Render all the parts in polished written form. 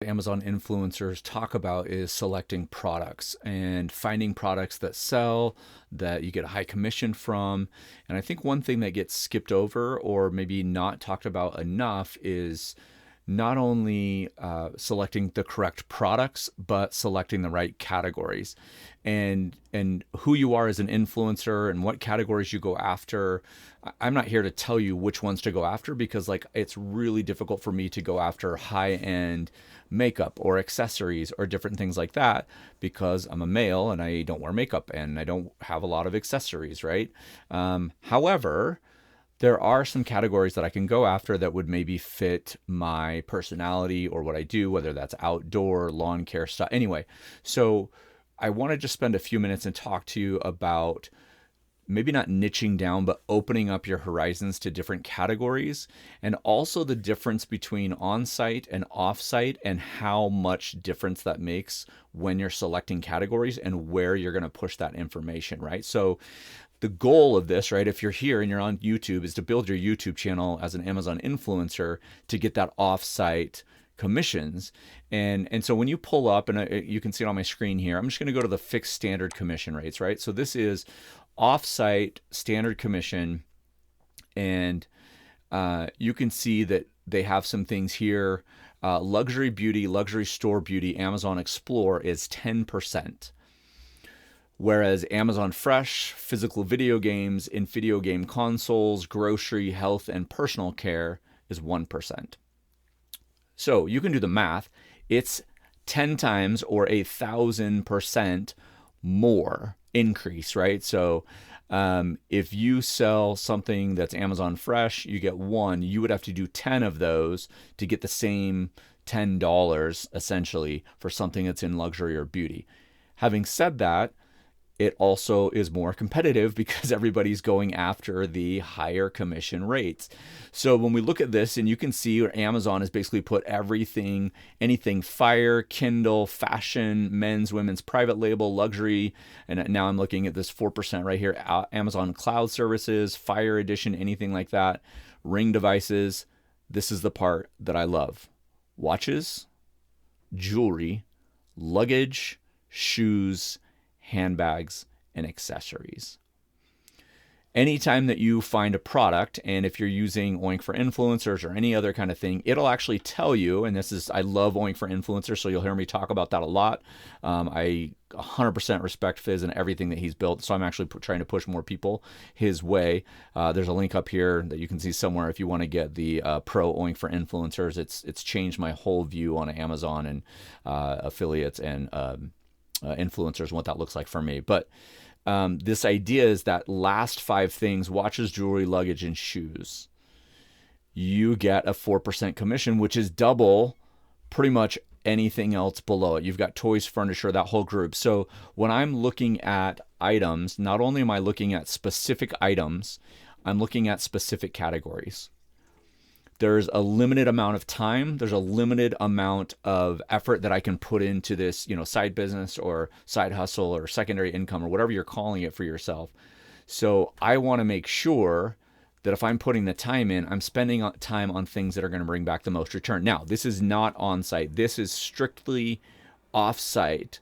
Amazon influencers talk about is selecting products and finding products that sell, that you get a high commission from. And I think one thing that gets skipped over or maybe not talked about enough is not only selecting the correct products, but selecting the right categories, and who you are as an influencer and what categories you go after. I'm not here to tell you which ones to go after because like it's really difficult for me to go after high end makeup or accessories or different things like that because I'm a male and I don't wear makeup and I don't have a lot of accessories, right? However, there are some categories that I can go after that would maybe fit my personality or what I do, whether that's outdoor, lawn care stuff. Anyway, so I want to just spend a few minutes and talk to you about maybe not niching down, but opening up your horizons to different categories, and also the difference between on site and off site and how much difference that makes when you're selecting categories and where you're going to push that information, right? So, the goal of this, right, if you're here and you're on YouTube, is to build your YouTube channel as an Amazon influencer to get that off-site commissions. And so when you pull up, and you can see it on my screen here, I'm just going to go to the fixed standard commission rates, right? So this is off-site standard commission, and you can see that they have some things here. Luxury beauty, luxury store beauty, Amazon Explore is 10%. Whereas Amazon Fresh, physical video games, in video game consoles, grocery, health, and personal care is 1%. So you can do the math. It's 10 times or 1,000% more increase, right? So if you sell something that's Amazon Fresh, you get one, you would have to do 10 of those to get the same $10 essentially for something that's in luxury or beauty. Having said that, it also is more competitive because everybody's going after the higher commission rates. So when we look at this, and you can see where Amazon has basically put everything, anything Fire, Kindle, fashion, men's, women's, private label, luxury, and now I'm looking at this 4% right here, Amazon Cloud Services, Fire Edition, anything like that, Ring devices. This is the part that I love. Watches, jewelry, luggage, shoes, handbags, and accessories. Anytime that you find a product, and if you're using Oink for Influencers or any other kind of thing, it'll actually tell you, and this is, I love Oink for Influencers, so you'll hear me talk about that a lot. I 100% respect Fizz and everything that he's built, so I'm actually trying to push more people his way. There's a link up here that you can see somewhere if you want to get the Pro Oink for Influencers. It's changed my whole view on Amazon and affiliates and influencers and what that looks like for me. But this idea is that last five things: watches, jewelry, luggage, and shoes, you get a 4% commission, which is double pretty much anything else below it. You've got toys, furniture, that whole group. So when I'm looking at items, not only am I looking at specific items, I'm looking at specific categories. There's a limited amount of time, there's a limited amount of effort that I can put into this, side business or side hustle or secondary income or whatever you're calling it for yourself. So I want to make sure that if I'm putting the time in, I'm spending time on things that are going to bring back the most return. Now, this is not on site. This is strictly off site.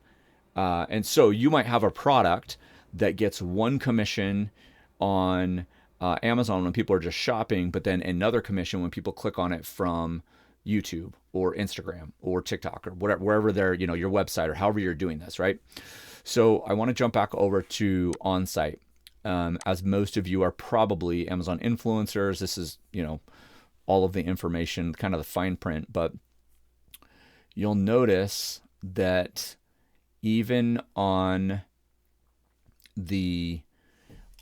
And so you might have a product that gets one commission on Amazon when people are just shopping, but then another commission when people click on it from YouTube or Instagram or TikTok or whatever, wherever they're, your website or however you're doing this, right? So I want to jump back over to on-site. As most of you are probably Amazon influencers, this is, all of the information, kind of the fine print, but you'll notice that even on the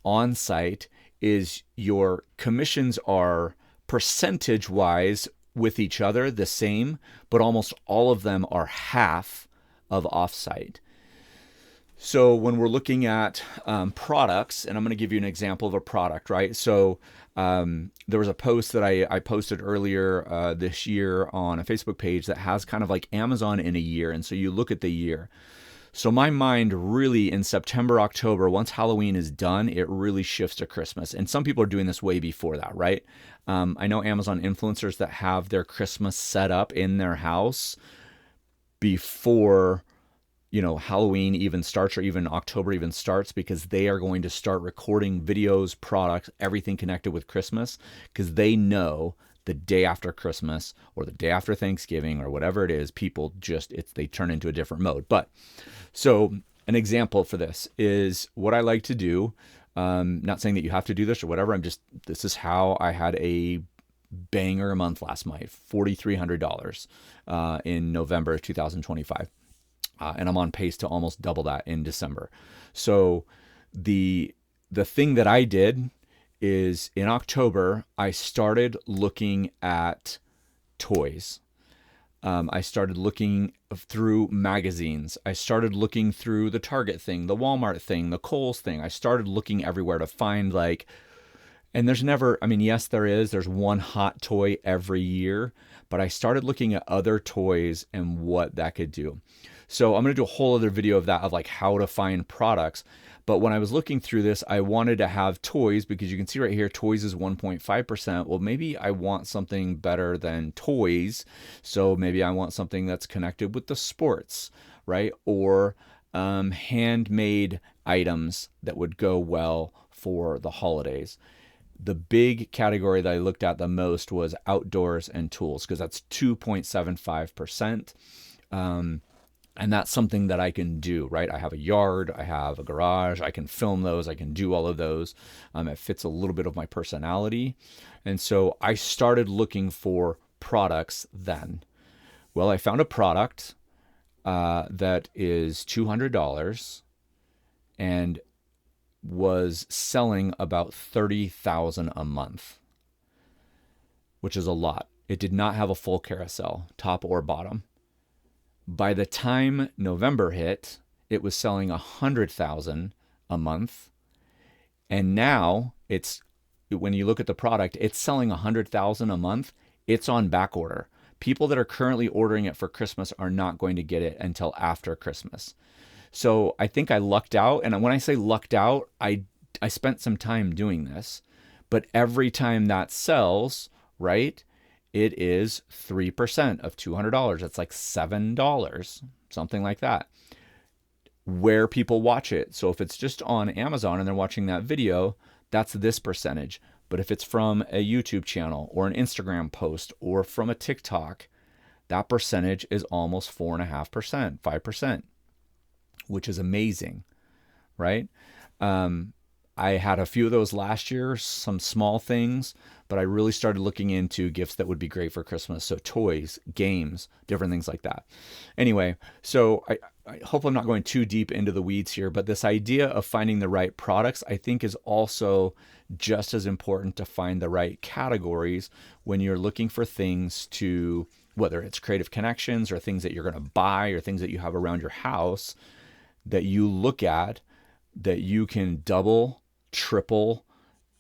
on-site, is your commissions are percentage wise with each other the same, but almost all of them are half of offsite. So when we're looking at products, and I'm going to give you an example of a product, right? So there was a post that I posted earlier this year on a Facebook page that has kind of like Amazon in a year. And so you look at the year. So my mind really in September, October, once Halloween is done, it really shifts to Christmas. And some people are doing this way before that, right? I know Amazon influencers that have their Christmas set up in their house before Halloween even starts, or even October even starts, because they are going to start recording videos, products, everything connected with Christmas, because they know the day after Christmas or the day after Thanksgiving or whatever it is, people they turn into a different mode. But so an example for this is what I like to do. Not saying that you have to do this or whatever. This is how I had a banger a month last month, $4,300 in November of 2025. And I'm on pace to almost double that in December. So the thing that I did is in October, I started looking at toys. I started looking through magazines. I started looking through the Target thing, the Walmart thing, the Kohl's thing. I started looking everywhere to find and there's never, yes, there's one hot toy every year, but I started looking at other toys and what that could do. So I'm going to do a whole other video of that, of how to find products. But when I was looking through this, I wanted to have toys, because you can see right here, toys is 1.5%. Well, maybe I want something better than toys. So maybe I want something that's connected with the sports, right? Or handmade items that would go well for the holidays. The big category that I looked at the most was outdoors and tools, because that's 2.75%. And that's something that I can do, right? I have a yard, I have a garage, I can film those, I can do all of those. It fits a little bit of my personality. And so I started looking for products then. Well, I found a product that is $200 and was selling about $30,000 a month, which is a lot. It did not have a full carousel, top or bottom. By the time November hit, it was selling $100,000 a month. And now when you look at the product, it's selling $100,000 a month. It's on back order. People that are currently ordering it for Christmas are not going to get it until after Christmas. So I think I lucked out. And when I say lucked out, I spent some time doing this. But every time that sells, right, it is 3% of $200. That's like $7, something like that, where people watch it. So if it's just on Amazon and they're watching that video, that's this percentage. But if it's from a YouTube channel or an Instagram post or from a TikTok, that percentage is almost 4.5%, 5%, which is amazing, right? I had a few of those last year, some small things, but I really started looking into gifts that would be great for Christmas. So toys, games, different things like that. Anyway, so I hope I'm not going too deep into the weeds here, but this idea of finding the right products, I think, is also just as important to find the right categories when you're looking for things to, whether it's creative connections or things that you're going to buy or things that you have around your house, that you look at, that you can double, triple,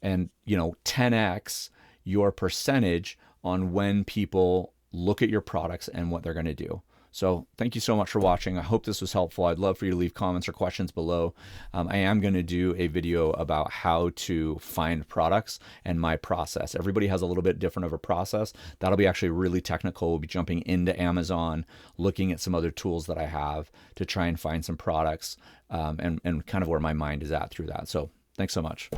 and 10x your percentage on when people look at your products and what they're going to do. So thank you so much for watching. I hope this was helpful. I'd love for you to leave comments or questions below. I am going to do a video about how to find products and my process. Everybody has a little bit different of a process. That'll be actually really technical. We'll be jumping into Amazon, looking at some other tools that I have to try and find some products, and kind of where my mind is at through that. So thanks so much.